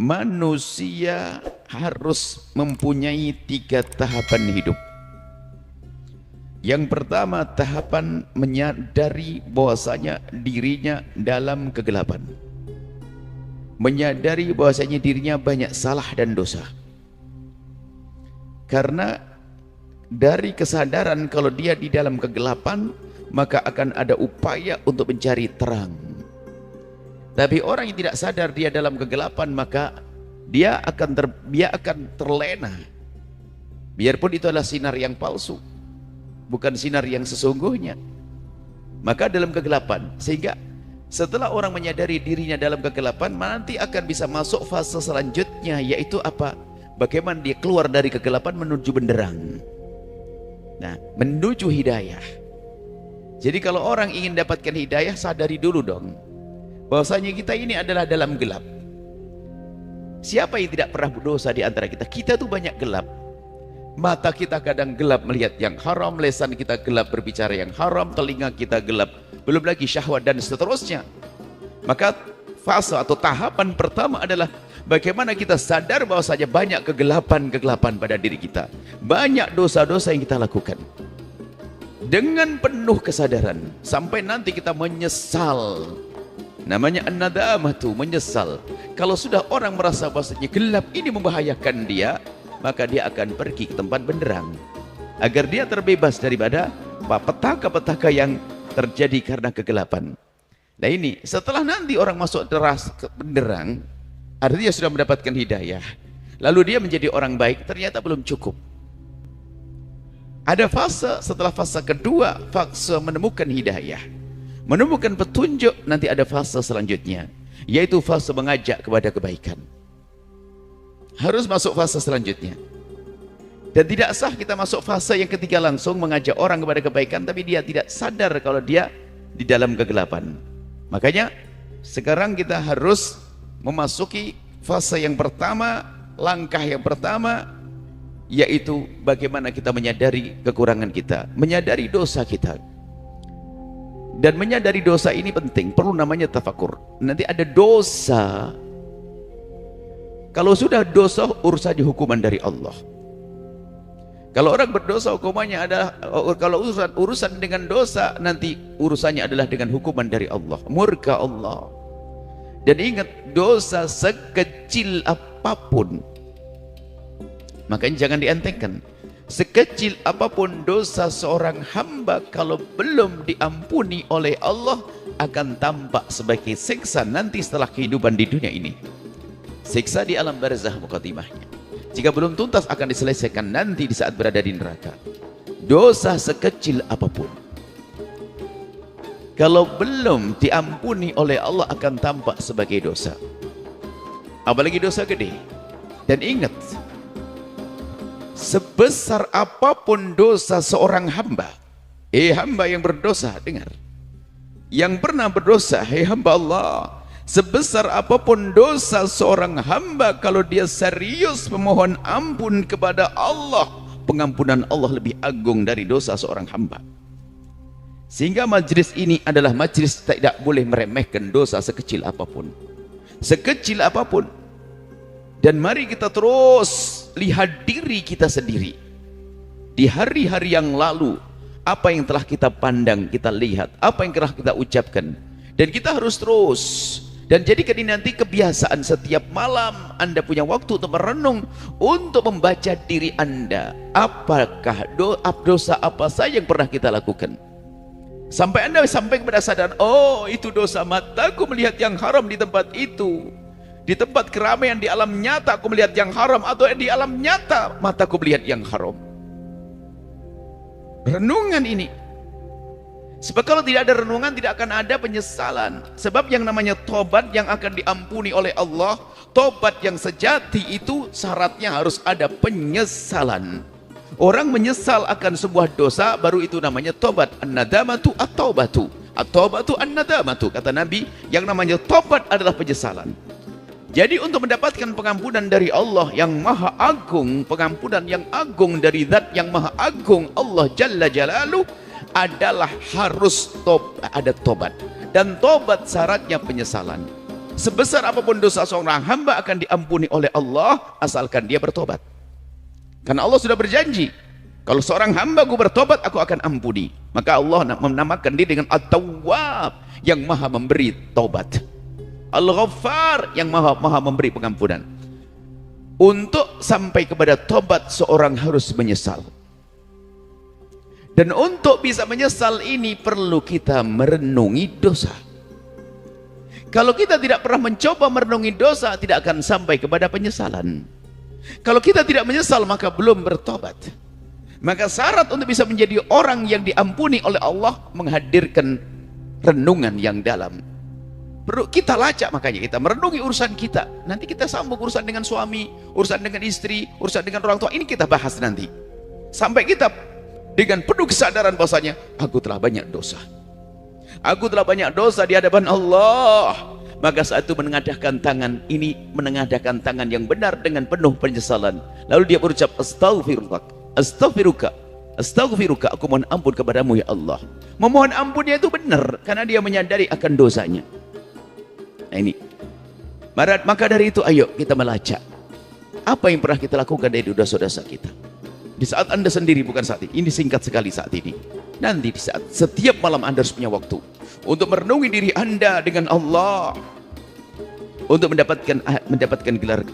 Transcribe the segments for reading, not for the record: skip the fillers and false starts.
manusia harus mempunyai 3 tahapan hidup. Yang pertama, tahapan menyadari bahwasanya dirinya dalam kegelapan. Menyadari bahwasanya dirinya banyak salah dan dosa. Karena dari kesadaran kalau dia di dalam kegelapan, maka akan ada upaya untuk mencari terang. Tapi orang yang tidak sadar dia dalam kegelapan, maka dia akan terlena. Biarpun itu adalah sinar yang palsu, bukan sinar yang sesungguhnya. Maka dalam kegelapan, sehingga setelah orang menyadari dirinya dalam kegelapan, nanti akan bisa masuk fase selanjutnya, yaitu apa? Bagaimana dia keluar dari kegelapan menuju benderang. Nah, menuju hidayah. Jadi kalau orang ingin dapatkan hidayah, sadari dulu dong bahwasanya kita ini adalah dalam gelap. Siapa yang tidak pernah berdosa di antara kita? Kita tuh banyak gelap. Mata kita kadang gelap melihat yang haram, lisan kita gelap berbicara yang haram, telinga kita gelap, belum lagi syahwat dan seterusnya. Maka fase atau tahapan pertama adalah bagaimana kita sadar bahwasanya banyak kegelapan-kegelapan pada diri kita, banyak dosa-dosa yang kita lakukan. Dengan penuh kesadaran sampai nanti kita menyesal. Namanya an-nadamatu, menyesal. Kalau sudah orang merasa bahwasanya gelap ini membahayakan dia, maka dia akan pergi ke tempat benderang agar dia terbebas daripada petaka-petaka yang terjadi karena kegelapan. Nah ini, setelah nanti orang masuk deras ke benderang, artinya sudah mendapatkan hidayah, lalu dia menjadi orang baik, ternyata belum cukup. Ada fase, setelah fase kedua, fase menemukan hidayah, menemukan petunjuk, nanti ada fase selanjutnya, yaitu fase mengajak kepada kebaikan. Harus masuk fase selanjutnya. Dan tidak sah kita masuk fase yang ketiga langsung mengajak orang kepada kebaikan, tapi dia tidak sadar kalau dia di dalam kegelapan. Makanya sekarang kita harus memasuki fase yang pertama, langkah yang pertama, yaitu bagaimana kita menyadari kekurangan kita, menyadari dosa kita. Dan menyadari dosa ini penting, perlu namanya tafakur. Nanti ada dosa, kalau sudah dosa urusannya hukuman dari Allah. Kalau orang berdosa hukumannya adalah, kalau urusan dengan dosa, nanti urusannya adalah dengan hukuman dari Allah, murka Allah. Dan ingat, dosa sekecil apapun, makanya jangan dientengkan. Sekecil apapun dosa seorang hamba, kalau belum diampuni oleh Allah, akan tampak sebagai siksa nanti setelah kehidupan di dunia ini. Siksa di alam barzah muqaddimahnya. Jika belum tuntas akan diselesaikan nanti di saat berada di neraka. Dosa sekecil apapun, kalau belum diampuni oleh Allah, akan tampak sebagai dosa. Apalagi dosa gede. Dan ingat, sebesar apapun dosa seorang hamba, hamba yang berdosa, dengar, yang pernah berdosa, hamba Allah, sebesar apapun dosa seorang hamba, kalau dia serius memohon ampun kepada Allah, pengampunan Allah lebih agung dari dosa seorang hamba. Sehingga majlis ini adalah majlis tidak boleh meremehkan dosa sekecil apapun. Sekecil apapun. Dan mari kita terus lihat diri kita sendiri. Di hari-hari yang lalu, apa yang telah kita pandang, kita lihat, apa yang telah kita ucapkan. Dan kita harus terus. Dan jadikan ini nanti kebiasaan, setiap malam Anda punya waktu untuk merenung, untuk membaca diri Anda. Apakah dosa apa saja yang pernah kita lakukan? Sampai Anda sampai kepada sadar, oh itu dosa, mataku melihat yang haram di tempat itu. Di tempat keramaian di alam nyata aku melihat yang haram, atau di alam nyata mataku melihat yang haram. Renungan ini. Sebab kalau tidak ada renungan, tidak akan ada penyesalan. Sebab yang namanya tobat yang akan diampuni oleh Allah, tobat yang sejati itu syaratnya harus ada penyesalan. Orang menyesal akan sebuah dosa, baru itu namanya tobat. An-nadamatu at-taubatu. At-taubatu an-nadamatu. Kata Nabi, yang namanya tobat adalah penyesalan. Jadi untuk mendapatkan pengampunan dari Allah yang maha agung, pengampunan yang agung dari zat yang maha agung, Allah Jalla Jalaluh, adalah harus ada tobat. Dan tobat syaratnya penyesalan. sebesar apapun dosa seorang hamba akan diampuni oleh Allah asalkan dia bertobat. Karena Allah sudah berjanji, kalau seorang hambaku bertobat, aku akan ampuni. Maka Allah menamakan dia dengan At-Tawwab, yang maha memberi taubat. Al-Ghaffar, yang maha memberi pengampunan. Untuk sampai kepada tobat, seorang harus menyesal. Dan untuk bisa menyesal ini perlu kita merenungi dosa. Kalau kita tidak pernah mencoba merenungi dosa, tidak akan sampai kepada penyesalan. Kalau kita tidak menyesal, maka belum bertobat. Maka syarat untuk bisa menjadi orang yang diampuni oleh Allah, menghadirkan renungan yang dalam. Perlu kita lacak, makanya kita merenungi urusan kita. Nanti kita sambung urusan dengan suami, urusan dengan istri, urusan dengan orang tua. Ini kita bahas nanti. Sampai kita dengan penuh kesadaran bahwasanya aku telah banyak dosa. Aku telah banyak dosa di hadapan Allah. Maka saat itu menengadahkan tangan, ini menengadahkan tangan yang benar dengan penuh penyesalan. Lalu dia berucap, astaghfirullah, astaghfiruka, astaghfiruka, aku mohon ampun kepadamu ya Allah. Memohon ampunnya itu benar karena dia menyadari akan dosanya. Nah ini, maka dari itu ayo kita melacak apa yang pernah kita lakukan dari dosa-dosa kita. Di saat Anda sendiri, bukan saat ini singkat sekali saat ini. Nanti di saat setiap malam Anda harus punya waktu untuk merenungi diri Anda dengan Allah, untuk mendapatkan gelar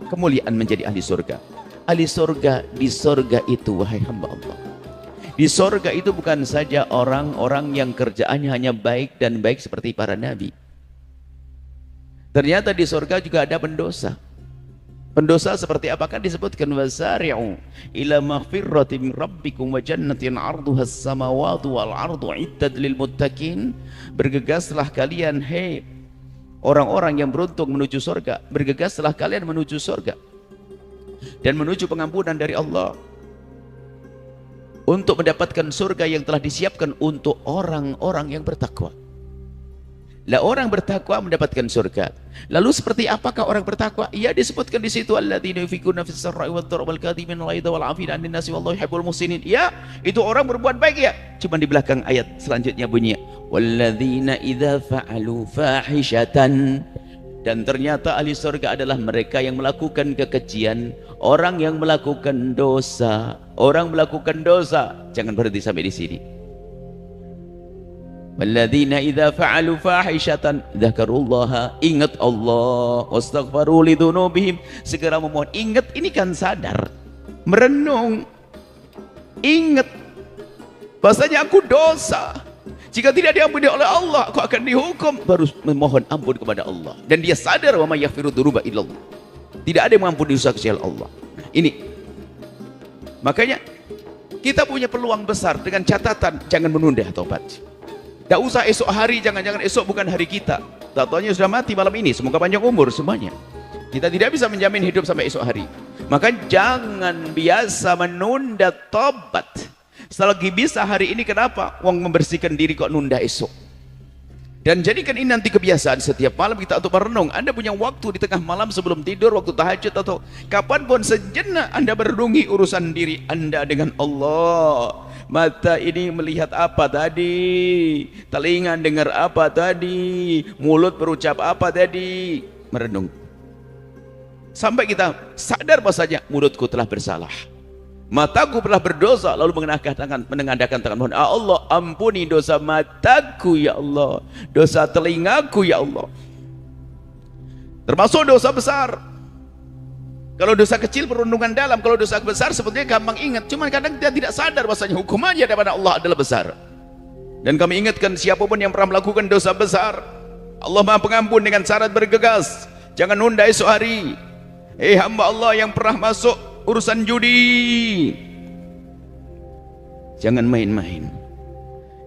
kemuliaan menjadi ahli surga. Ahli surga, di surga itu, wahai hamba Allah, di surga itu bukan saja orang-orang yang kerjaannya hanya baik dan baik seperti para nabi. Ternyata di surga juga ada pendosa. Pendosa seperti apakah disebutkan, wasari'u ila maghfirratin min rabbikum wa jannatin 'arduhas samawati wal 'ardu 'iddat lil muttaqin. Bergegaslah kalian, hei orang-orang yang beruntung menuju surga, bergegaslah kalian menuju surga dan menuju pengampunan dari Allah, untuk mendapatkan surga yang telah disiapkan untuk orang-orang yang bertakwa. Lah orang bertakwa mendapatkan surga. Lalu seperti apakah orang bertakwa? Ya disebutkan di situ, alladzina yunfikuna fis sarra'i wad dharri wal kadhimina al ghaidha wal 'afina 'anil nasi wallahu yuhibbul muhsinin. Ya, itu orang berbuat baik ya. Cuma di belakang ayat selanjutnya bunyinya, walladzina idza fa'alu fahishatan. Dan ternyata ahli surga adalah mereka yang melakukan kekejian, orang yang melakukan dosa. Orang melakukan dosa. Jangan berhenti sampai di sini. Walladzina idza fa'alu fahishatan dzakarullaha, ingat Allah, wastaghfaru lidzunubihim, segera memohon. Ingat ini kan sadar, merenung, ingat bahasanya aku dosa, jika tidak diampuni oleh Allah aku akan dihukum, baru memohon ampun kepada Allah. Dan dia sadar, wa may yaghfiru dzunuba illallah, tidak ada yang mengampuni dosa kecuali Allah. Ini makanya kita punya peluang besar, dengan catatan jangan menunda taubat. Tidak usah esok hari, jangan-jangan esok bukan hari kita. Tak-taunya sudah mati malam ini, semoga panjang umur semuanya. Kita tidak bisa menjamin hidup sampai esok hari. Maka jangan biasa menunda tobat. Selagi bisa hari ini, kenapa? Uang membersihkan diri kok nunda esok. Dan jadikan ini nanti kebiasaan setiap malam kita untuk merenung. Anda punya waktu di tengah malam sebelum tidur, waktu tahajud atau kapanpun, sejenak Anda merenungi urusan diri Anda dengan Allah. Mata ini melihat apa tadi, telinga dengar apa tadi, mulut berucap apa tadi. Merenung sampai kita sadar bahasanya mulutku telah bersalah, mataku pernah berdosa, lalu menengadahkan tangan, mohon Allah ampuni dosa mataku ya Allah, dosa telingaku ya Allah, termasuk dosa besar. Kalau dosa kecil perundungan dalam, kalau dosa besar sebetulnya gampang ingat, cuman kadang dia tidak sadar bahasanya hukumannya daripada Allah adalah besar. Dan kami ingatkan siapapun yang pernah melakukan dosa besar, Allah Maha Pengampun dengan syarat bergegas, jangan nunda esok hari. Hamba Allah yang pernah masuk urusan judi, jangan main-main,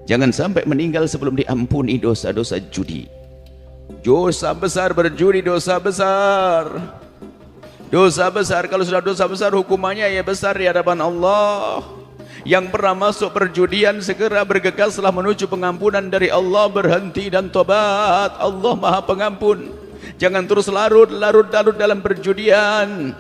jangan sampai meninggal sebelum diampuni dosa-dosa judi. Dosa besar berjudi, dosa besar. Dosa besar, kalau sudah dosa besar hukumannya ya besar di hadapan Allah. Yang pernah masuk perjudian segera bergegaslah menuju pengampunan dari Allah, berhenti dan tobat. Allah Maha Pengampun. Jangan terus larut dalam perjudian.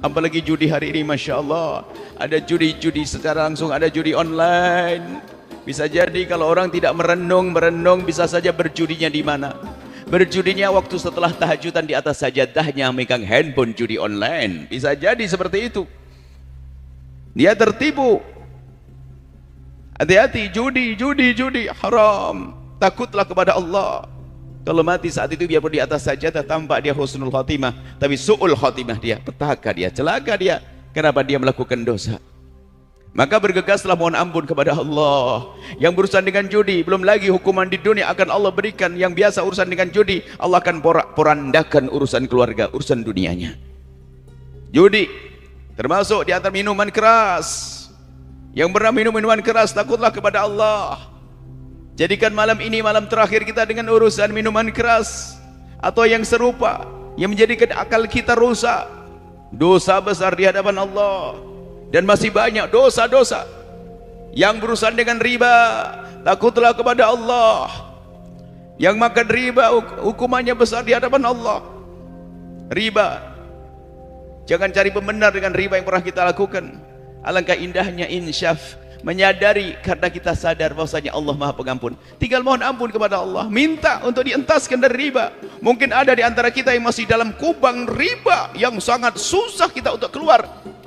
Apalagi judi hari ini, Masya Allah, ada judi secara langsung, ada judi online. Bisa jadi kalau orang tidak merenung bisa saja berjudinya di mana. Berjudinya waktu setelah tahajudan di atas sajadahnya megang handphone judi online. Bisa jadi seperti itu. Dia tertipu. Hati-hati, judi haram. Takutlah kepada Allah. Kalau mati saat itu biarpun di atas sajadah tampak dia husnul khotimah, tapi su'ul khotimah dia, petaka dia, celaka dia. Kenapa dia melakukan dosa? Maka bergegaslah mohon ampun kepada Allah. Yang berurusan dengan judi, belum lagi hukuman di dunia akan Allah berikan. Yang biasa urusan dengan judi, Allah akan porandakan urusan keluarga, urusan dunianya. Judi termasuk di antara minuman keras. Yang pernah minum minuman keras, takutlah kepada Allah. Jadikan malam ini malam terakhir kita dengan urusan minuman keras atau yang serupa yang menjadikan akal kita rusak. Dosa besar di hadapan Allah. Dan masih banyak dosa-dosa yang berurusan dengan riba. Takutlah kepada Allah. Yang makan riba hukumannya besar di hadapan Allah. Riba, jangan cari pembenar dengan riba yang pernah kita lakukan. Alangkah indahnya insyaf, menyadari karena kita sadar bahwasanya Allah Maha Pengampun. Tinggal mohon ampun kepada Allah, minta untuk dientaskan dari riba. Mungkin ada di antara kita yang masih dalam kubang riba yang sangat susah kita untuk keluar.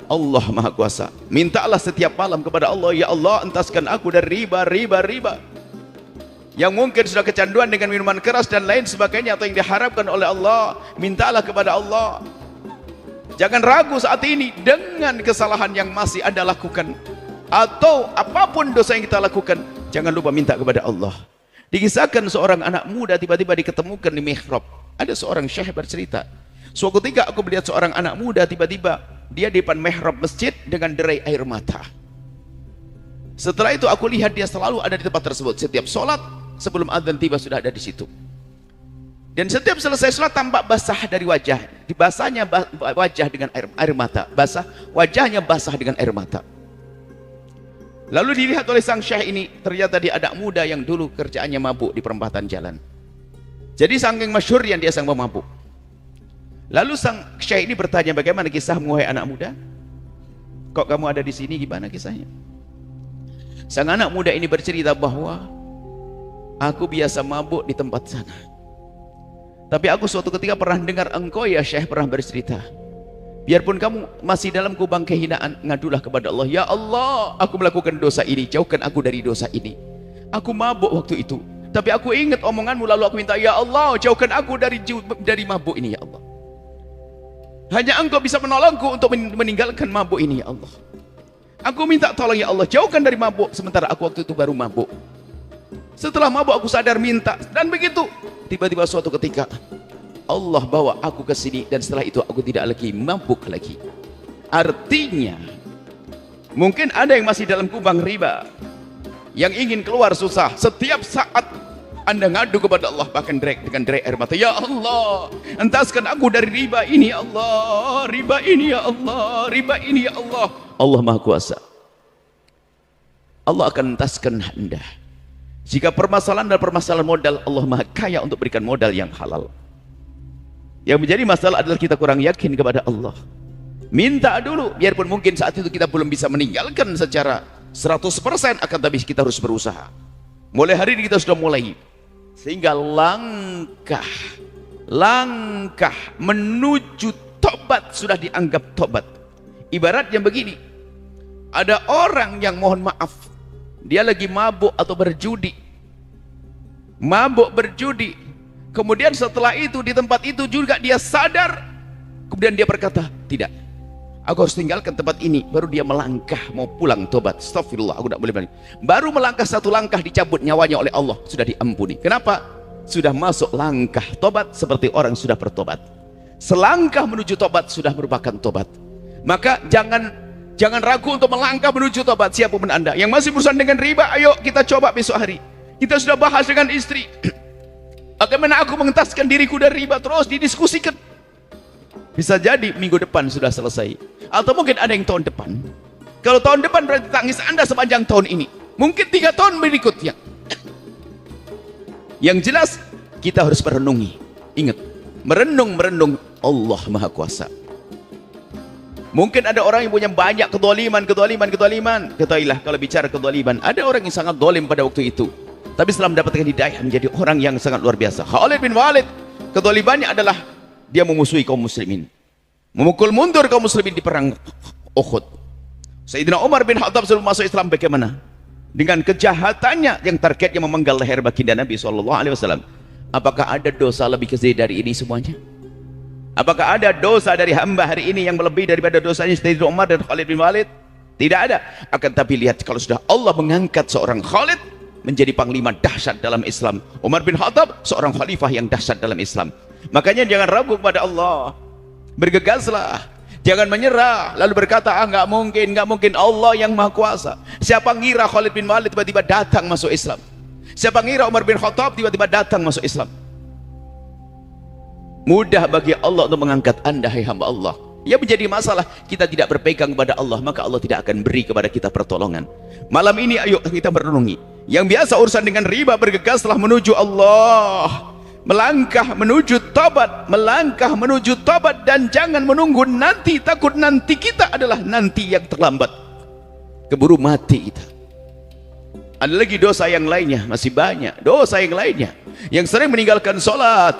Allah Maha Kuasa. Mintalah setiap malam kepada Allah, ya Allah, entaskan aku dari riba. Yang mungkin sudah kecanduan dengan minuman keras dan lain sebagainya atau yang diharapkan oleh Allah, mintalah kepada Allah. Jangan ragu saat ini dengan kesalahan yang masih Anda lakukan atau apapun dosa yang kita lakukan, jangan lupa minta kepada Allah. Dikisahkan seorang anak muda tiba-tiba diketemukan di mihrab. Ada seorang syekh bercerita, suatu ketika aku melihat seorang anak muda tiba-tiba dia di depan mihrab masjid dengan derai air mata. Setelah itu aku lihat dia selalu ada di tempat tersebut. Setiap sholat sebelum adzan tiba sudah ada di situ. Dan setiap selesai sholat tampak basah dari wajah. Dibasahnya wajah dengan air mata. Basah wajahnya basah dengan air mata. Lalu dilihat oleh sang syekh ini, ternyata dia anak muda yang dulu kerjaannya mabuk di perempatan jalan. Jadi saking masyhur yang dia sang pemabuk. Lalu sang syekh ini bertanya, bagaimana kisahmu wahai anak muda? Kok kamu ada di sini, gimana kisahnya? Sang anak muda ini bercerita bahwa aku biasa mabuk di tempat sana. Tapi aku suatu ketika pernah dengar engkau ya syekh pernah bercerita, biarpun kamu masih dalam kubang kehinaan, ngadulah kepada Allah. Ya Allah, aku melakukan dosa ini, jauhkan aku dari dosa ini. Aku mabuk waktu itu, tapi aku ingat omonganmu, lalu aku minta, ya Allah, jauhkan aku dari mabuk ini ya Allah. Hanya engkau bisa menolongku untuk meninggalkan mabuk ini ya Allah. Aku minta tolong ya Allah, jauhkan dari mabuk. Sementara aku waktu itu baru mabuk. Setelah mabuk aku sadar minta, dan begitu tiba-tiba suatu ketika Allah bawa aku ke sini, dan setelah itu aku tidak lagi mabuk lagi. Artinya mungkin ada yang masih dalam kubang riba, yang ingin keluar susah. Setiap saat Anda ngadu kepada Allah, bahkan dengan derai air mata, ya Allah, entaskan aku dari riba ini ya Allah, riba ini ya Allah, riba ini ya Allah. Allah Maha Kuasa. Allah akan entaskan Anda. Jika permasalahan dan permasalahan modal, Allah Maha Kaya untuk berikan modal yang halal. Yang menjadi masalah adalah kita kurang yakin kepada Allah. Minta dulu, biarpun mungkin saat itu kita belum bisa meninggalkan secara 100%, akan tapi kita harus berusaha. Mulai hari ini kita sudah mulai. Sehingga langkah menuju tobat sudah dianggap tobat. Ibaratnya begini, ada orang yang mohon maaf, dia lagi mabuk atau berjudi. Mabuk berjudi. Kemudian setelah itu di tempat itu juga dia sadar. Kemudian dia berkata, tidak, aku harus tinggalkan tempat ini. Baru dia melangkah mau pulang tobat. Astagfirullah, aku tidak boleh balik. Baru melangkah satu langkah dicabut nyawanya oleh Allah, sudah diampuni. Kenapa? Sudah masuk langkah tobat seperti orang sudah bertobat. Selangkah menuju tobat sudah merupakan tobat. Maka jangan ragu untuk melangkah menuju tobat. Siapapun Anda yang masih berurusan dengan riba, ayo kita coba besok hari. Kita sudah bahas dengan istri. Bagaimana aku mengentaskan diriku dari riba, terus didiskusikan. Bisa jadi minggu depan sudah selesai, atau mungkin ada yang tahun depan. Kalau tahun depan berarti tangis Anda sepanjang tahun ini, mungkin 3 tahun berikutnya. Yang jelas kita harus merenungi. Ingat, merenung Allah Maha Kuasa. Mungkin ada orang yang punya banyak kedoliman. Ketahuilah kalau bicara kedoliman, ada orang yang sangat dolim pada waktu itu. Tapi setelah mendapatkan hidayah menjadi orang yang sangat luar biasa. Khalid bin Walid, kezalimannya adalah dia memusuhi kaum muslimin, memukul mundur kaum muslimin di perang Uhud. Sayyidina Umar bin Khattab sebelum masuk Islam bagaimana? Dengan kejahatannya yang targetnya memenggal leher baginda Nabi SAW. Apakah ada dosa lebih keji dari ini semuanya? Apakah ada dosa dari hamba hari ini yang lebih daripada dosanya Sayyidina Umar dan Khalid bin Walid? Tidak ada. Akan tapi lihat, kalau sudah Allah mengangkat seorang Khalid menjadi panglima dahsyat dalam Islam, Umar bin Khattab seorang khalifah yang dahsyat dalam Islam. Makanya jangan ragu kepada Allah, bergegaslah, jangan menyerah lalu berkata nggak mungkin, Allah yang maha kuasa. Siapa ngira Khalid bin Walid tiba-tiba datang masuk Islam? Siapa ngira Umar bin Khattab tiba-tiba datang masuk Islam? Mudah bagi Allah untuk mengangkat anda, hai hamba Allah. Ya, menjadi masalah kita tidak berpegang kepada Allah, maka Allah tidak akan beri kepada kita pertolongan. Malam ini ayo kita merenungi. Yang biasa urusan dengan riba, bergegaslah menuju Allah, melangkah menuju tobat, dan jangan menunggu nanti, takut nanti kita adalah nanti yang terlambat, keburu mati kita. Ada lagi dosa yang lainnya, masih banyak dosa yang lainnya, yang sering meninggalkan sholat,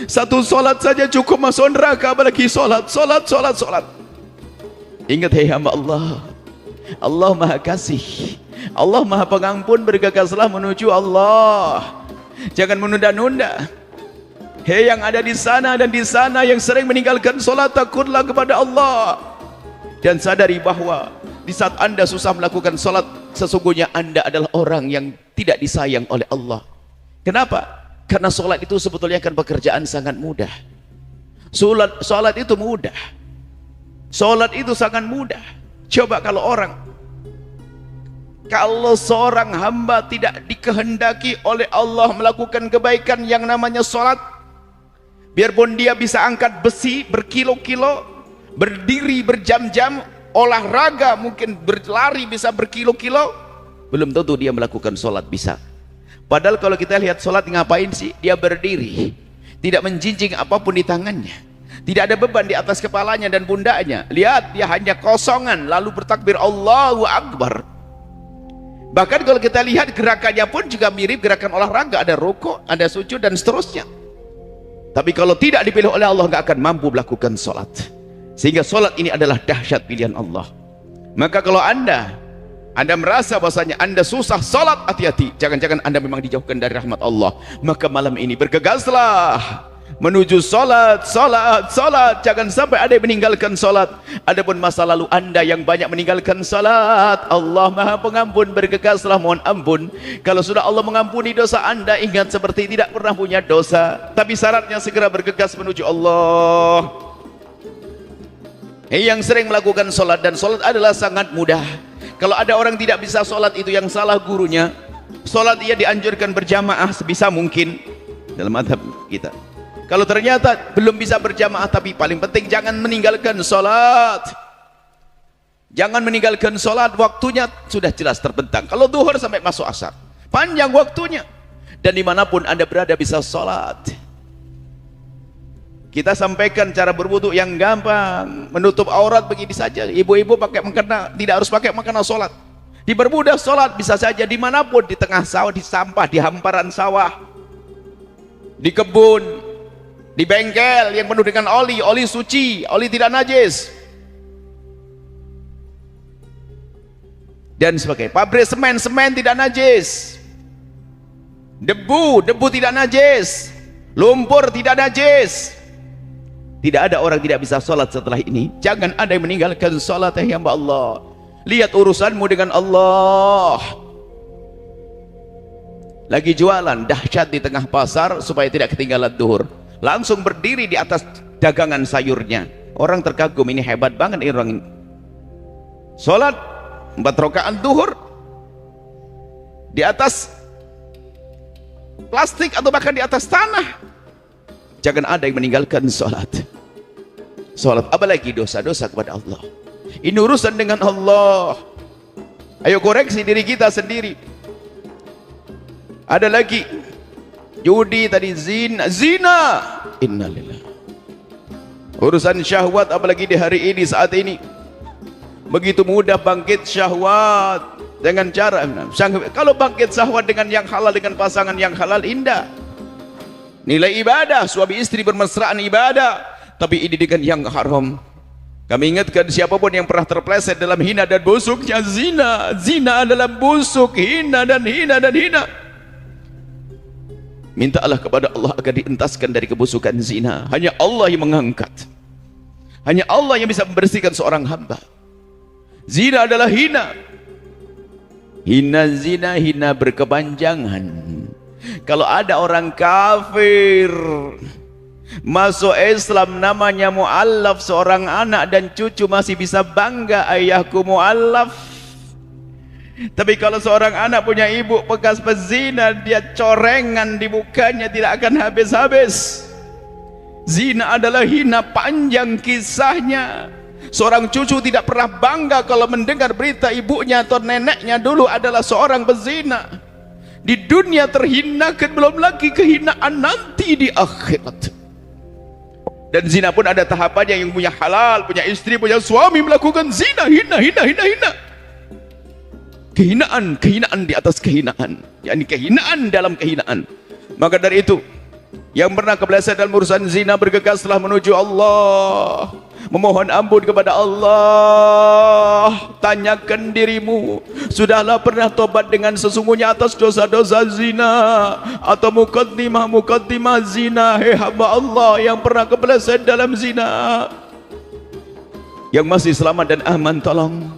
satu sholat saja cukup masuk neraka, apalagi sholat. Ingat, hai hamba Allah, Allah maha kasih, Allah maha pengampun, bergegaslah menuju Allah, jangan menunda-nunda. Hei yang ada di sana dan di sana yang sering meninggalkan sholat, takutlah kepada Allah dan sadari bahwa di saat anda susah melakukan sholat, sesungguhnya anda adalah orang yang tidak disayang oleh Allah. Kenapa? Karena sholat itu sebetulnya kan pekerjaan sangat mudah. Sholat itu mudah, sholat itu sangat mudah. Coba kalau seorang hamba tidak dikehendaki oleh Allah melakukan kebaikan yang namanya sholat, biarpun dia bisa angkat besi berkilo-kilo, berdiri berjam-jam, olahraga mungkin berlari bisa berkilo-kilo, belum tentu dia melakukan sholat bisa. Padahal kalau kita lihat sholat ngapain sih? Dia berdiri, tidak menjinjing apapun di tangannya, tidak ada beban di atas kepalanya dan pundaknya. Lihat, dia hanya kosongan lalu bertakbir Allahu Akbar. Bahkan kalau kita lihat gerakannya pun juga mirip gerakan olahraga, ada rukuk, ada sujud dan seterusnya. Tapi kalau tidak dipilih oleh Allah, nggak akan mampu melakukan sholat. Sehingga sholat ini adalah dahsyat pilihan Allah. Maka kalau anda merasa bahwasanya anda susah sholat, hati-hati, jangan-jangan anda memang dijauhkan dari rahmat Allah. Maka malam ini bergegaslah menuju sholat, jangan sampai ada yang meninggalkan sholat. Adapun masa lalu anda yang banyak meninggalkan sholat, Allah maha pengampun, bergegaslah mohon ampun. Kalau sudah Allah mengampuni dosa anda, ingat seperti tidak pernah punya dosa. Tapi syaratnya segera bergegas menuju Allah. Yang sering melakukan sholat, dan sholat adalah sangat mudah. Kalau ada orang tidak bisa sholat, itu yang salah gurunya. Sholat ia dianjurkan berjamaah sebisa mungkin dalam madhab kita. Kalau ternyata belum bisa berjamaah, tapi paling penting jangan meninggalkan sholat. Jangan meninggalkan sholat, waktunya sudah jelas terbentang. Kalau duhur sampai masuk asar, panjang waktunya. Dan dimanapun anda berada bisa sholat. Kita sampaikan cara berwudu yang gampang, menutup aurat begini saja. Ibu-ibu pakai mukena, tidak harus pakai mukena sholat. Dipermudah sholat bisa saja dimanapun, di tengah sawah, di sampah, di hamparan sawah, di kebun, di bengkel yang penuh dengan oli suci, oli tidak najis, dan sebagainya. Pabrik semen tidak najis, debu tidak najis, lumpur tidak najis. Tidak ada orang tidak bisa sholat setelah ini. Jangan ada yang meninggalkan sholat, ya hamba Allah. Lihat urusanmu dengan Allah. Lagi jualan dahsyat di tengah pasar supaya tidak ketinggalan duhur, langsung berdiri di atas dagangan sayurnya. Orang terkagum, ini hebat banget ini orang ini. Sholat 4 rakaat duhur di atas plastik atau bahkan di atas tanah. Jangan ada yang meninggalkan sholat. Apalagi dosa-dosa kepada Allah. Ini urusan dengan Allah. Ayo koreksi diri kita sendiri. Ada lagi judi tadi, zina. Innalillah. Urusan syahwat, apalagi di hari ini, saat ini begitu mudah bangkit syahwat. dengan cara kalau bangkit syahwat dengan yang halal, dengan pasangan yang halal, indah. Nilai ibadah, suami istri bermesraan ibadah, tapi ini dengan yang haram. Kami ingatkan siapapun yang pernah terpleset dalam hina dan busuknya zina. Zina adalah busuk, hina dan hina dan hina. Mintalah kepada Allah agar dientaskan dari kebusukan zina. Hanya Allah yang mengangkat. Hanya Allah yang bisa membersihkan seorang hamba. Zina adalah hina. Hina zina, hina berkepanjangan. Kalau ada orang kafir masuk Islam namanya mu'allaf, seorang anak dan cucu masih bisa bangga, ayahku mu'allaf. Tapi kalau seorang anak punya ibu bekas pezina, dia corengan di mukanya tidak akan habis-habis. Zina adalah hina, panjang kisahnya. Seorang cucu tidak pernah bangga kalau mendengar berita ibunya atau neneknya dulu adalah seorang pezina. Di dunia terhinakan, belum lagi kehinaan nanti di akhirat. Dan zina pun ada tahapannya, yang punya halal, punya istri, punya suami melakukan zina, hina. Kehinaan di atas kehinaan, yakni kehinaan dalam kehinaan. Maka dari itu, yang pernah kepleset dalam urusan zina, bergegaslah menuju Allah, memohon ampun kepada Allah. Tanyakan dirimu, sudahlah pernah tobat dengan sesungguhnya atas dosa-dosa zina atau mukaddimah zina? Hei hamba Allah yang pernah kepleset dalam zina, yang masih selamat dan aman, tolong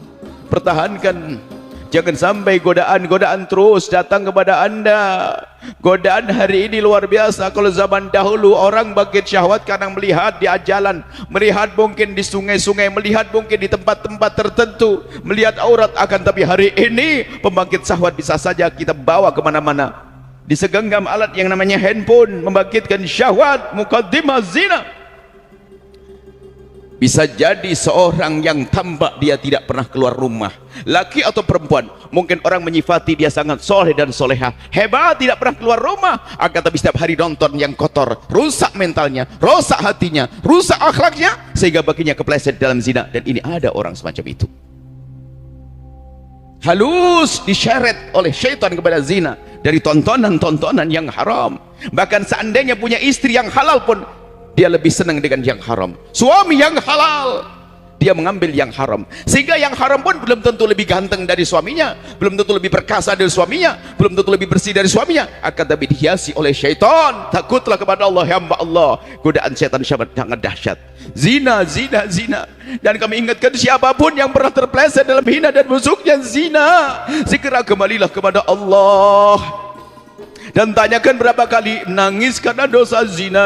pertahankan. Jangan sampai godaan terus datang kepada anda. Godaan hari ini luar biasa. Kalau zaman dahulu orang bangkit syahwat karena melihat di jalan, melihat mungkin di sungai-sungai, melihat mungkin di tempat-tempat tertentu, melihat aurat. Akan tapi hari ini pembangkit syahwat bisa saja kita bawa kemana-mana. Di segenggam alat yang namanya handphone membangkitkan syahwat, mukaddimah zina. Bisa jadi seorang yang tampak dia tidak pernah keluar rumah, laki atau perempuan. Mungkin orang menyifati dia sangat soleh dan soleha, hebat, tidak pernah keluar rumah, akan tapi setiap hari nonton yang kotor, rusak mentalnya, rusak hatinya, rusak akhlaknya, sehingga baginya kepleset dalam zina. Dan ini ada orang semacam itu, halus diseret oleh syaitan kepada zina dari tontonan-tontonan yang haram. Bahkan seandainya punya istri yang halal pun, dia lebih senang dengan yang haram. Suami yang halal, dia mengambil yang haram. Sehingga yang haram pun belum tentu lebih ganteng dari suaminya, belum tentu lebih perkasa dari suaminya, belum tentu lebih bersih dari suaminya, akan tapi dihiasi oleh syaitan. Takutlah kepada Allah, hamba Allah. Godaan syaitan sangat dahsyat. Zina. Dan kami ingatkan siapapun yang pernah terpleset dalam hina dan busuknya zina, segera kembalilah kepada Allah. Dan tanyakan berapa kali nangis karena dosa zina.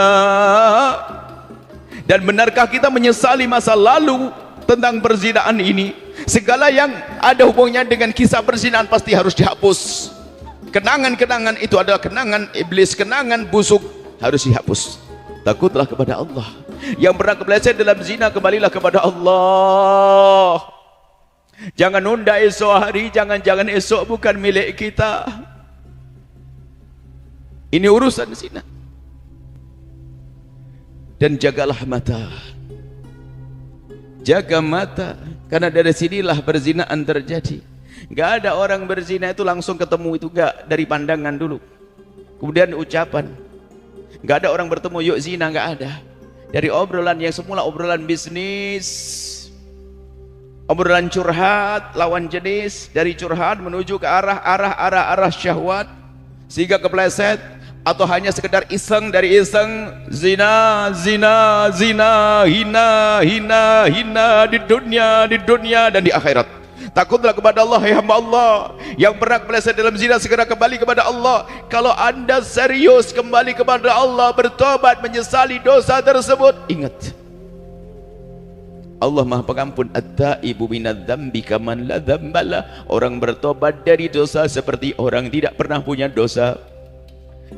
Dan benarkah kita menyesali masa lalu tentang perzinaan ini? Segala yang ada hubungannya dengan kisah perzinaan pasti harus dihapus. Kenangan-kenangan itu adalah kenangan iblis, kenangan busuk, harus dihapus. Takutlah kepada Allah. Yang pernah kepleset dalam zina, kembalilah kepada Allah. Jangan nunda esok hari, jangan esok bukan milik kita. Ini urusan zina. Dan jagalah mata, jaga mata, karena dari sinilah perzinaan terjadi. Gak ada orang berzina itu langsung ketemu, itu gak, dari pandangan dulu, kemudian ucapan. Gak ada orang bertemu yuk zina, gak ada. Dari obrolan yang semula obrolan bisnis, obrolan curhat lawan jenis, dari curhat menuju ke arah syahwat, sehingga kepleset. Atau hanya sekedar iseng, dari iseng zina, hina di dunia dan di akhirat. Takutlah kepada Allah, hai hamba Allah yang pernah kepleset dalam zina, segera kembali kepada Allah. Kalau anda serius kembali kepada Allah, bertobat, menyesali dosa tersebut, ingat Allah Maha Pengampun, at-taibu minadz-dzambi kaman la dzambalah. Orang bertobat dari dosa seperti orang tidak pernah punya dosa.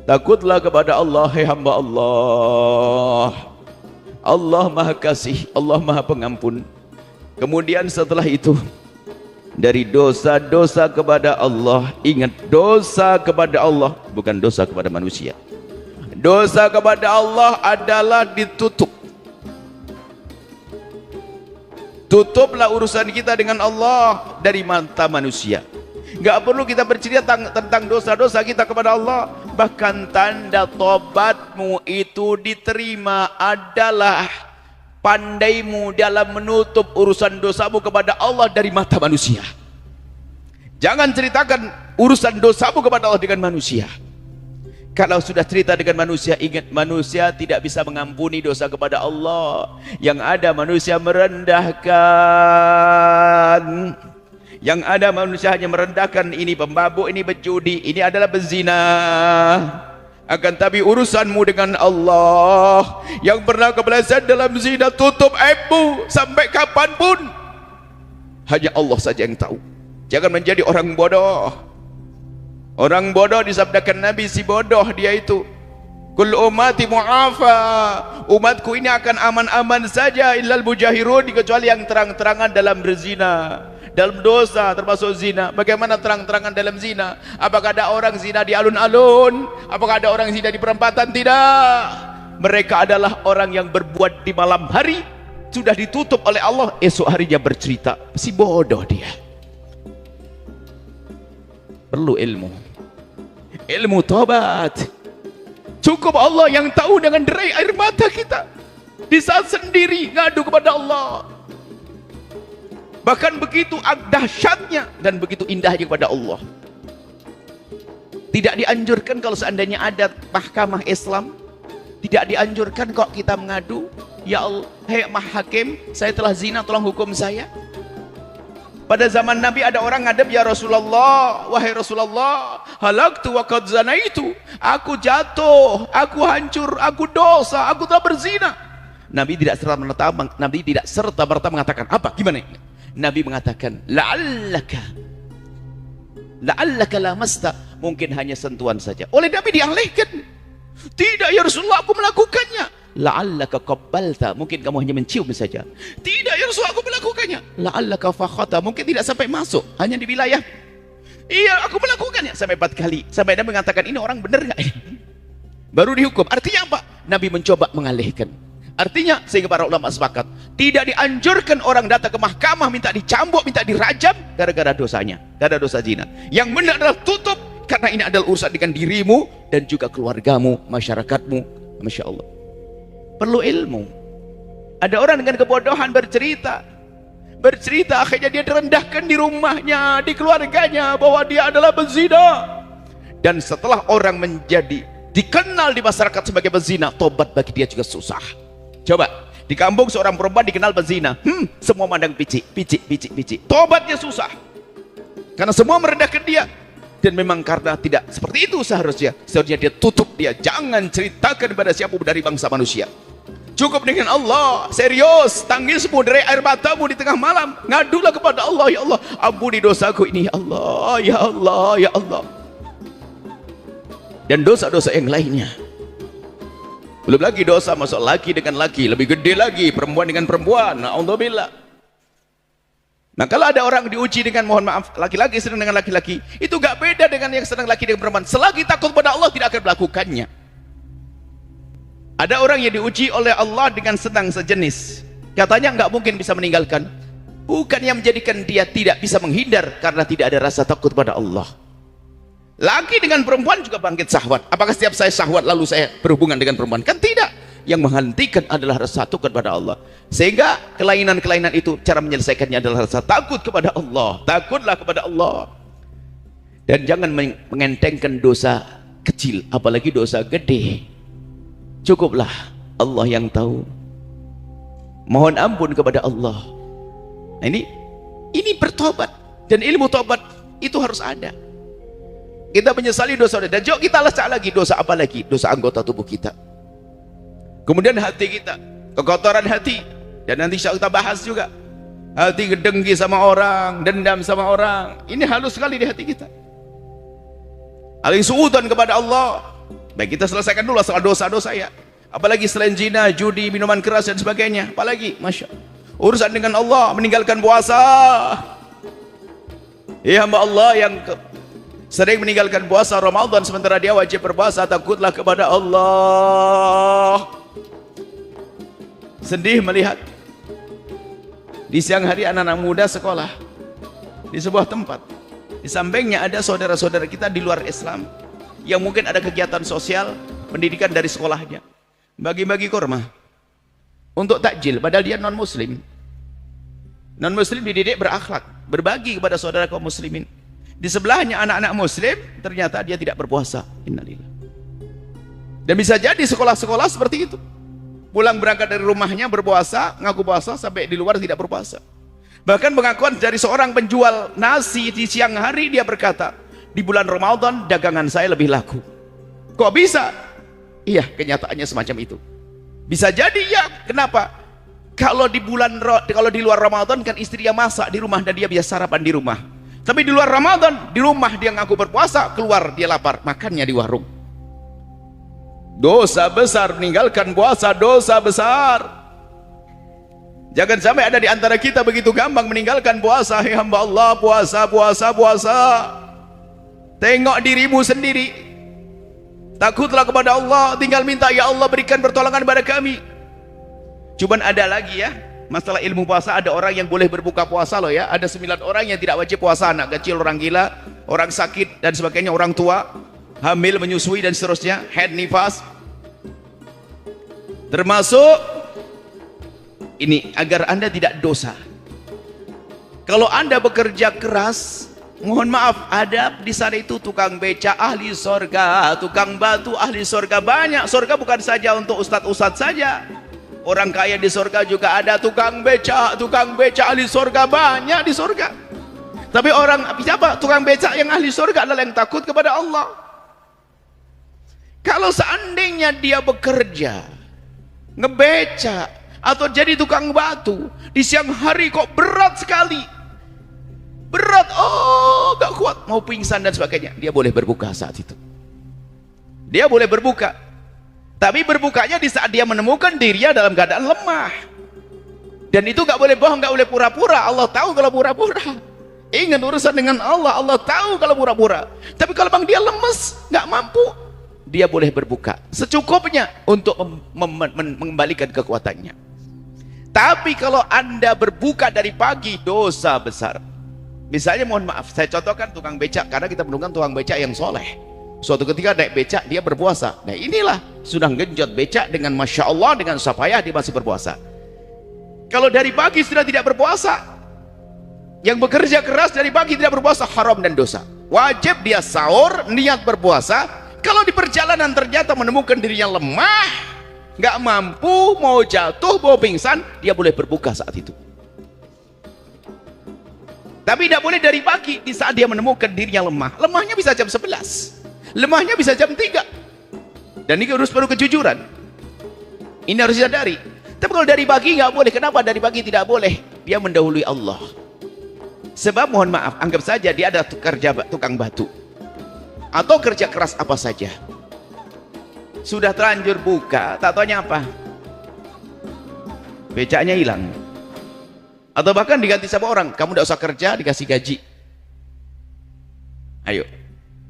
Takutlah kepada Allah, hai hamba Allah. Allah Maha Kasih, Allah Maha Pengampun. Kemudian setelah itu, dari dosa-dosa kepada Allah, ingat, dosa kepada Allah bukan dosa kepada manusia. Dosa kepada Allah adalah ditutup. Tutuplah urusan kita dengan Allah dari mata manusia. Nggak perlu kita bercerita tentang dosa-dosa kita kepada Allah. Bahkan tanda tobatmu itu diterima adalah pandaimu dalam menutup urusan dosamu kepada Allah dari mata manusia. Jangan ceritakan urusan dosamu kepada Allah dengan manusia. Kalau sudah cerita dengan manusia, ingat manusia tidak bisa mengampuni dosa kepada Allah. Yang ada manusia merendahkan. Yang ada manusia hanya merendahkan, ini pemabuk, ini berjudi, ini adalah berzina. Akan tapi urusanmu dengan Allah, yang pernah kepeleset dalam zina, tutup aibmu sampai kapanpun. Hanya Allah saja yang tahu. Jangan menjadi orang bodoh. Orang bodoh disabdakan Nabi, si bodoh dia itu. Kul ummati mu'afa, umatku ini akan aman-aman saja illal mujahirun, kecuali yang terang-terangan dalam berzina, dalam dosa termasuk zina. Bagaimana terang-terangan dalam zina? Apakah ada orang zina di alun-alun? Apakah ada orang zina di perempatan? Tidak. Mereka adalah orang yang berbuat di malam hari, sudah ditutup oleh Allah, esok harinya bercerita. Si bodoh dia. Perlu ilmu, ilmu tobat. Cukup Allah yang tahu dengan derai air mata kita di saat sendiri ngadu kepada Allah. Bahkan begitu dahsyatnya dan begitu indahnya kepada Allah. Tidak dianjurkan kalau seandainya ada mahkamah Islam, tidak dianjurkan kok kita mengadu, ya Allah, hei Mahakim, saya telah zina, tolong hukum saya. Pada zaman Nabi ada orang ngadep, ya Rasulullah, wahai Rasulullah, halaktu wa qad zanaitu, aku jatuh, aku hancur, aku dosa, aku telah berzina. Nabi tidak serta merta mengatakan apa, gimana? Nabi mengatakan la'allaka lamasta, mungkin hanya sentuhan saja. Oleh Nabi dialihkan. Tidak ya Rasulullah, aku melakukannya. La'allaka qabbalta, mungkin kamu hanya mencium saja. Tidak ya Rasulullah, aku melakukannya. La'allaka fakhata, mungkin tidak sampai masuk, hanya di wilayah. Iya, aku melakukannya sampai 4 kali. Sampai Nabi mengatakan, ini orang benar nggak? Baru dihukum. Artinya apa? Nabi mencoba mengalihkan. Artinya sehingga para ulama sepakat, tidak dianjurkan orang datang ke mahkamah minta dicambuk, minta dirajam gara-gara dosanya, gara-gara dosa zina. Yang benar adalah tutup, karena ini adalah urusan dengan dirimu dan juga keluargamu, masyarakatmu. Masya Allah. Perlu ilmu. Ada orang dengan kebodohan bercerita akhirnya dia direndahkan di rumahnya, di keluarganya, bahwa dia adalah pezina. Dan setelah orang menjadi dikenal di masyarakat sebagai pezina, tobat bagi dia juga susah. Coba di kampung seorang perempuan dikenal pezina, semua mandang pici. Tobatnya susah karena semua merendahkan dia. Dan memang karena tidak seperti itu seharusnya dia tutup, dia jangan ceritakan kepada siapapun dari bangsa manusia. Cukup dengan Allah, serius, tangismu dari air matamu di tengah malam, ngadulah kepada Allah, ya Allah, ampuni dosaku ini, ya Allah, ya Allah, ya Allah. Dan dosa-dosa yang lainnya. Belum lagi dosa masuk laki dengan laki, lebih gede lagi, perempuan dengan perempuan, na'udzubillah. Nah kalau ada orang diuji dengan, mohon maaf, laki-laki sedang dengan laki-laki, itu gak beda dengan yang sedang laki dengan perempuan. Selagi takut pada Allah tidak akan melakukannya. Ada orang yang diuji oleh Allah dengan sedang sejenis, katanya nggak mungkin bisa meninggalkan. Bukan yang menjadikan dia tidak bisa menghindar, karena tidak ada rasa takut pada Allah. Laki dengan perempuan juga bangkit syahwat. Apakah setiap saya syahwat lalu saya berhubungan dengan perempuan? Kan tidak. Yang menghentikan adalah rasa takut kepada Allah. Sehingga kelainan-kelainan itu cara menyelesaikannya adalah rasa takut kepada Allah. Takutlah kepada Allah. Dan jangan mengentengkan dosa kecil, apalagi dosa gede. Cukuplah Allah yang tahu. Mohon ampun kepada Allah. Nah, ini bertobat, dan ilmu tobat itu harus ada. Kita menyesali dosa, dan jauh kita lacak lagi dosa apa lagi? Dosa anggota tubuh kita. Kemudian hati kita, kekotoran hati, dan nanti insya Allah kita bahas juga. Hati gedengki sama orang, dendam sama orang, ini halus sekali di hati kita. Al-suudzon kepada Allah. Baik, kita selesaikan dulu soal dosa-dosa ya. Apalagi selain zina, judi, minuman keras dan sebagainya. Apalagi, masya Allah, urusan dengan Allah, meninggalkan puasa. Ya hamba Allah yang sering meninggalkan puasa Ramadan sementara dia wajib berpuasa, takutlah kepada Allah. Sedih melihat di siang hari anak-anak muda sekolah di sebuah tempat, Di sampingnya ada saudara-saudara kita di luar Islam yang mungkin ada kegiatan sosial, pendidikan dari sekolahnya, bagi-bagi kurma untuk takjil, padahal dia non muslim. Non muslim dididik berakhlak, berbagi kepada saudara kaum muslimin. Di sebelahnya anak-anak muslim, ternyata dia tidak berpuasa. Innalillah. Dan bisa jadi sekolah-sekolah seperti itu, pulang berangkat dari rumahnya berpuasa, ngaku puasa, sampai di luar tidak berpuasa. Bahkan pengakuan dari seorang penjual nasi di siang hari, dia berkata, di bulan Ramadan dagangan saya lebih laku. Kok bisa? Iya, kenyataannya semacam itu. Bisa jadi ya. Kenapa? Kalau di luar Ramadan kan istri dia masak di rumah dan dia biasa sarapan di rumah. Tapi di luar Ramadan, di rumah dia ngaku berpuasa, keluar dia lapar, makannya di warung. Dosa besar meninggalkan puasa, dosa besar. Jangan sampai ada di antara kita begitu gampang meninggalkan puasa. Hai hamba Allah, puasa, puasa, puasa. Tengok dirimu sendiri. Takutlah kepada Allah, tinggal minta, ya Allah berikan pertolongan pada kami. Cuman ada lagi ya, masalah ilmu puasa, ada orang yang boleh berbuka puasa loh ya. Ada 9 orang yang tidak wajib puasa, anak kecil, orang gila, orang sakit dan sebagainya, orang tua, hamil, menyusui dan seterusnya, haid, nifas. Termasuk ini agar Anda tidak dosa. Kalau Anda bekerja keras, mohon maaf, ada di sana itu tukang beca ahli sorga, tukang batu ahli sorga, banyak. Sorga bukan saja untuk ustadz-ustadz saja, orang kaya di sorga juga ada tukang beca ahli sorga, banyak di sorga. Tapi orang siapa? Tukang beca yang ahli sorga adalah yang takut kepada Allah. Kalau seandainya dia bekerja ngebeca atau jadi tukang batu di siang hari, kok berat sekali, berat, oh gak kuat, mau pingsan dan sebagainya, dia boleh berbuka saat itu. Dia boleh berbuka, tapi berbukanya di saat dia menemukan dirinya dalam keadaan lemah. Dan itu gak boleh bohong, gak boleh pura-pura. Allah tahu kalau pura-pura. Ingat urusan dengan Allah, Allah tahu kalau pura-pura. Tapi kalau bang dia lemes, gak mampu, dia boleh berbuka secukupnya untuk mengembalikan kekuatannya. Tapi kalau Anda berbuka dari pagi, dosa besar. Misalnya, mohon maaf, saya contohkan tukang becak, karena kita menemukan tukang becak yang soleh. Suatu ketika naik becak, dia berpuasa. Nah inilah, sudah genjot becak dengan Masya Allah, dengan sapayah, dia masih berpuasa. Kalau dari pagi sudah tidak berpuasa, yang bekerja keras dari pagi tidak berpuasa, haram dan dosa. Wajib dia sahur, niat berpuasa. Kalau di perjalanan ternyata menemukan dirinya lemah, nggak mampu, mau jatuh, mau pingsan, dia boleh berbuka saat itu. Tapi tidak boleh dari pagi, di saat dia menemukan dirinya lemah. Lemahnya bisa jam 11, lemahnya bisa jam 3. Dan ini harus perlu kejujuran, ini harus disadari. Tapi kalau dari pagi nggak boleh. Kenapa dari pagi tidak boleh? Dia mendahului Allah. Sebab mohon maaf, anggap saja dia ada kerja tukang batu atau kerja keras apa saja, sudah terlanjur buka, tak taunya apa? Becaknya hilang. Atau bahkan diganti sama orang, kamu tidak usah kerja, dikasih gaji. Ayo.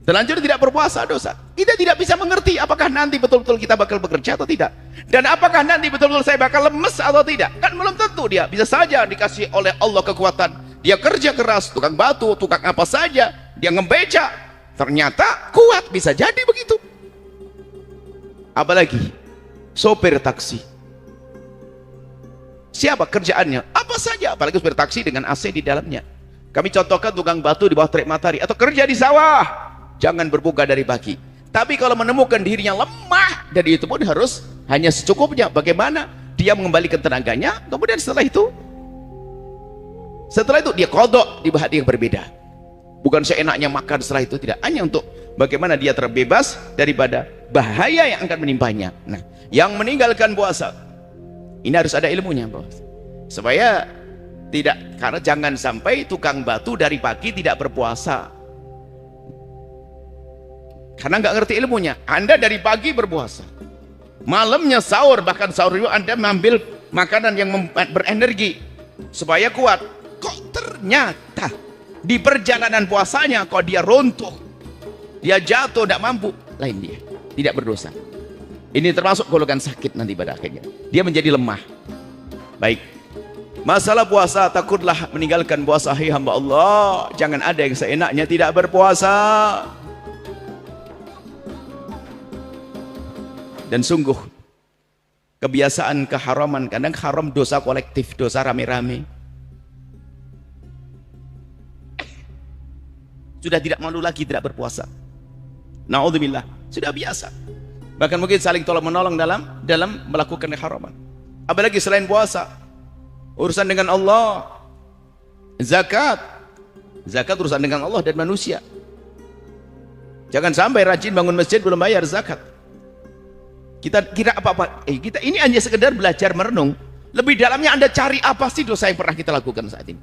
Terlanjur tidak berpuasa, dosa. Kita tidak bisa mengerti apakah nanti betul-betul kita bakal bekerja atau tidak. Dan apakah nanti betul-betul saya bakal lemes atau tidak. Kan belum tentu dia. Bisa saja dikasih oleh Allah kekuatan. Dia kerja keras, tukang batu, tukang apa saja. Dia ngebeca, ternyata kuat, bisa jadi begitu. Apalagi sopir taksi, siapa kerjaannya apa saja, apalagi sopir taksi dengan AC di dalamnya. Kami contohkan tukang batu di bawah terik matahari, atau kerja di sawah, jangan berbuka dari pagi. Tapi kalau menemukan dirinya lemah, dan itu pun harus hanya secukupnya. Bagaimana dia mengembalikan tenaganya, kemudian setelah itu dia kodok di hari yang berbeda. Bukan seenaknya makan setelah itu, tidak, hanya untuk bagaimana dia terbebas daripada bahaya yang akan menimpanya. Nah, yang meninggalkan puasa ini harus ada ilmunya, bos, supaya tidak, karena jangan sampai tukang batu dari pagi tidak berpuasa karena nggak ngerti ilmunya. Anda dari pagi berpuasa, malamnya sahur, bahkan sahur itu Anda mengambil makanan yang berenergi supaya kuat. Kok ternyata di perjalanan puasanya kok dia runtuh, dia jatuh, tidak mampu, lain dia tidak berdosa. Ini termasuk golongan sakit nanti pada akhirnya, dia menjadi lemah. Baik, Masalah puasa, takutlah meninggalkan puasa, hai hamba Allah. Jangan ada yang seenaknya tidak berpuasa. Dan sungguh kebiasaan keharaman, kadang haram dosa kolektif, dosa rame-rame. Sudah tidak malu lagi tidak berpuasa. Na'udzubillah, sudah biasa. Bahkan mungkin saling tolong menolong dalam melakukan keharaman. Apalagi selain puasa, urusan dengan Allah, zakat urusan dengan Allah dan manusia. Jangan sampai rajin bangun masjid belum bayar zakat. Kita kira apa-apa, kita ini hanya sekedar belajar merenung. Lebih dalamnya Anda cari apa sih dosa yang pernah kita lakukan saat ini,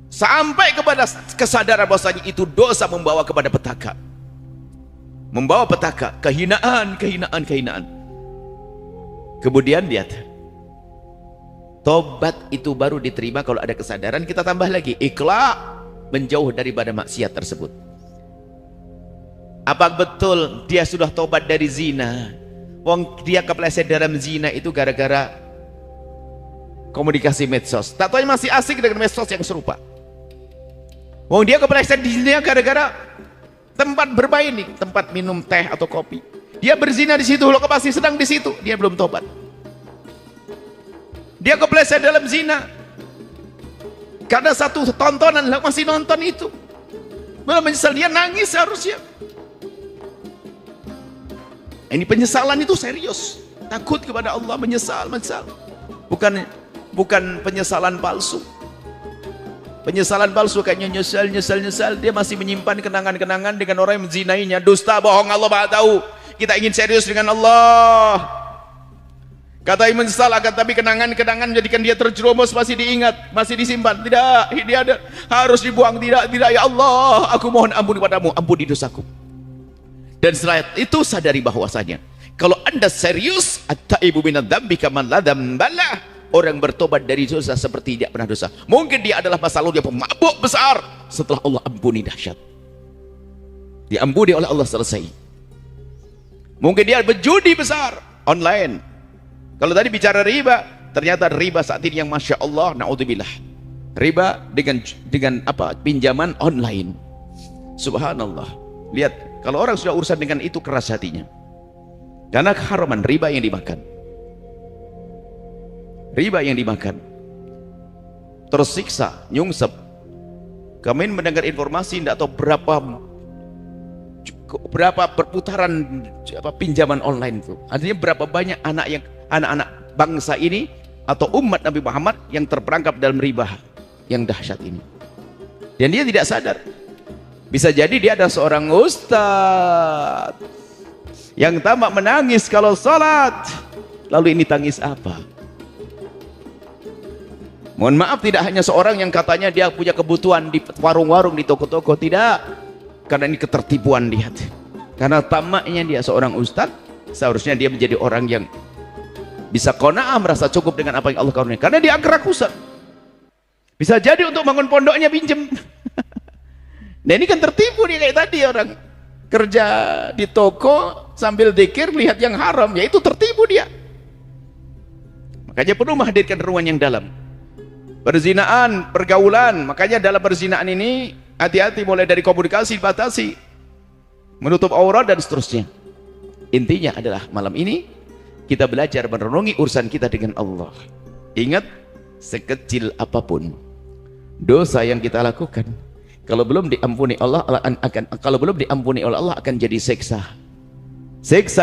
sampai kepada kesadaran bahwasanya itu dosa membawa kepada petaka, kehinaan. Kemudian lihat, tobat itu baru diterima kalau ada kesadaran. Kita tambah lagi ikhlas, menjauh daripada maksiat tersebut. Apa betul dia sudah tobat dari zina? Wong dia kepleset dalam zina itu gara-gara komunikasi medsos. Tak tahu masih asik dengan medsos yang serupa. Wong dia kepleset di zina gara-gara tempat bermain nih, tempat minum teh atau kopi. Dia berzina di situ, lo pasti sedang di situ. Dia belum tobat. Dia kepleset dalam zina karena satu tontonan, masih nonton itu. Belum menyesal, dia nangis harusnya. Ini penyesalan itu serius, takut kepada Allah, menyesal. Bukan penyesalan palsu. Penyesalan palsu kayaknya nyesal, dia masih menyimpan kenangan-kenangan dengan orang yang menzinainya. Dusta, bohong, Allah Maha tahu. Kita ingin serius dengan Allah. Kata yang menyesal akan, tapi kenangan-kenangan menjadikan dia terjerumus, masih diingat, masih disimpan. Tidak, dia harus dibuang. Tidak, ya Allah, aku mohon ampun padamu, ampuni dosaku. Dan setelah itu sadari bahwasanya kalau Anda serius, at-taibu minadz-dzambi kaman la dzambalah, orang bertobat dari dosa seperti tidak pernah dosa. Mungkin dia adalah masa lalu dia pemabuk besar, setelah Allah ampuni dahsyat, diampuni oleh Allah selesai. Mungkin dia berjudi besar online. Kalau tadi bicara riba, ternyata riba saat ini yang masya Allah, naudzubillah, riba dengan apa, pinjaman online. Subhanallah. Lihat, kalau orang sudah urusan dengan itu keras hatinya, karena keharaman riba yang dimakan, tersiksa, nyungsep. Kami mendengar informasi tidak tahu berapa perputaran pinjaman online itu. Artinya berapa banyak anak-anak bangsa ini atau umat Nabi Muhammad yang terperangkap dalam riba yang dahsyat ini, dan dia tidak sadar. Bisa jadi dia adalah seorang ustadz yang tamak menangis kalau sholat. Lalu ini tangis apa? Mohon maaf, tidak hanya seorang yang katanya dia punya kebutuhan di warung-warung, di toko-toko. Tidak, karena ini ketertipuan, lihat. Karena tamaknya dia seorang ustadz, seharusnya dia menjadi orang yang bisa qanaah, merasa cukup dengan apa yang Allah karuniai. Karena dia akrakusan. Bisa jadi untuk bangun pondoknya pinjem. Nah ini kan tertipu dia, kayak tadi orang kerja di toko sambil zikir lihat yang haram, ya itu tertipu dia. Makanya perlu menghadirkan ruang yang dalam. Perzinaan, pergaulan, makanya dalam perzinaan ini hati-hati, mulai dari komunikasi batasi, menutup aurat dan seterusnya. Intinya adalah malam ini kita belajar merenungi urusan kita dengan Allah. Ingat, sekecil apapun dosa yang kita lakukan, kalau belum diampuni Allah akan jadi siksa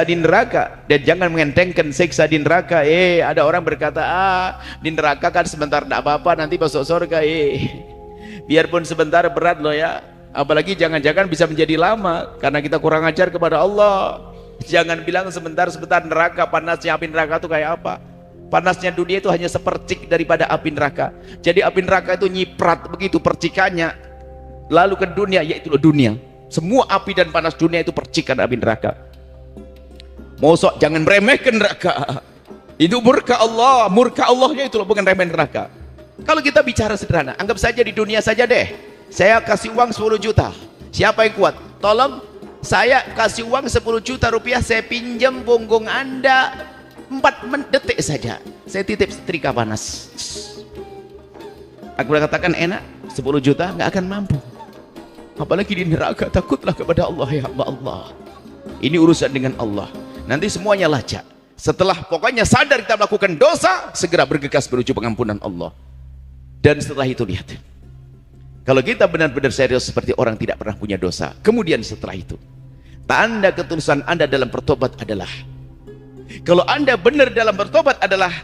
di neraka. Dan jangan mengentengkan siksa di neraka. Ada orang berkata, di neraka kan sebentar tidak apa-apa, nanti masuk surga. Biarpun sebentar berat loh ya, apalagi jangan-jangan bisa menjadi lama karena kita kurang ajar kepada Allah. Jangan bilang sebentar neraka, panasnya api neraka itu kayak apa? Panasnya dunia itu hanya sepercik daripada api neraka. Jadi api neraka itu nyiprat begitu percikannya lalu ke dunia, yaitu dunia. Semua api dan panas dunia itu percikan api neraka. Mosok jangan meremehkan neraka. Itu murka Allah, murka Allahnya itu loh, bukan remeh neraka. Kalau kita bicara sederhana, anggap saja di dunia saja deh. Saya kasih uang 10 juta. Siapa yang kuat? Tolong, saya kasih uang 10 juta rupiah, saya pinjam punggung Anda 4 detik saja. Saya titip setrika panas. Aku katakan enak, 10 juta nggak akan mampu. Apalagi di neraka, takutlah kepada Allah, ya Allah. Ini urusan dengan Allah. Nanti semuanya lacak. Setelah pokoknya sadar kita melakukan dosa, segera bergegas menuju pengampunan Allah. Dan setelah itu lihat, kalau kita benar-benar serius seperti orang tidak pernah punya dosa, kemudian setelah itu, tanda ketulusan Anda dalam bertobat adalah, kalau Anda benar dalam bertobat adalah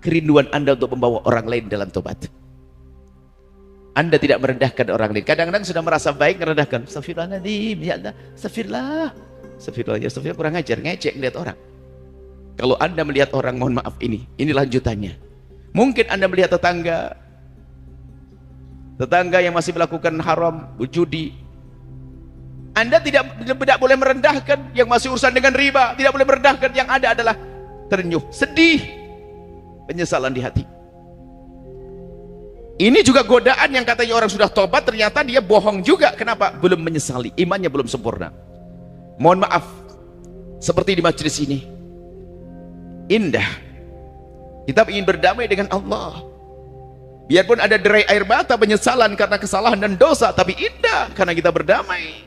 kerinduan Anda untuk membawa orang lain dalam tobat. Anda tidak merendahkan orang lain. Kadang-kadang sudah merasa baik merendahkan. Astagfirullahaladzim, ya Allah, astagfirullah. Astagfirullah, ya astagfirullah, kurang ajar, ngecek melihat orang. Kalau Anda melihat orang, mohon maaf, ini lanjutannya. Mungkin Anda melihat tetangga yang masih melakukan haram, judi. Anda tidak boleh merendahkan yang masih urusan dengan riba, tidak boleh merendahkan. Yang ada adalah terenyuh, sedih, penyesalan di hati. Ini juga godaan yang katanya orang sudah tobat, ternyata dia bohong juga. Kenapa? Belum menyesali, imannya belum sempurna. Mohon maaf, seperti di majelis ini, indah. Kita ingin berdamai dengan Allah. Biarpun ada derai air mata penyesalan karena kesalahan dan dosa, tapi indah karena kita berdamai.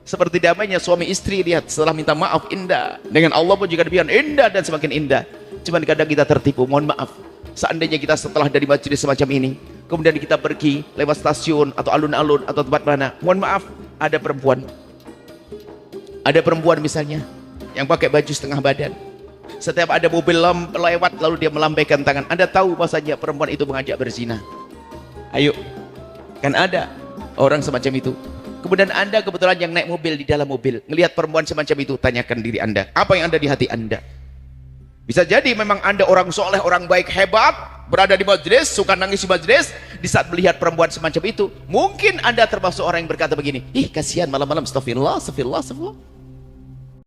Seperti damainya suami istri, lihat, setelah minta maaf indah. Dengan Allah pun juga demikian, indah dan semakin indah. Cuman kadang kita tertipu, mohon maaf. Seandainya kita setelah dari majelis semacam ini, kemudian kita pergi lewat stasiun atau alun-alun atau tempat mana, mohon maaf, ada perempuan misalnya yang pakai baju setengah badan. Setiap ada mobil lewat lalu dia melambaikan tangan, Anda tahu bahasanya perempuan itu mengajak berzina. Ayo, kan ada orang semacam itu. Kemudian Anda kebetulan yang naik mobil, di dalam mobil ngelihat perempuan semacam itu, tanyakan diri Anda, apa yang ada di hati Anda? Bisa jadi memang Anda orang soleh, orang baik, hebat, berada di majelis, suka nangis di majelis. Di saat melihat perempuan semacam itu, mungkin Anda termasuk orang yang berkata begini, ih kasihan malam-malam, astagfirullah, astagfirullah, astagfirullah.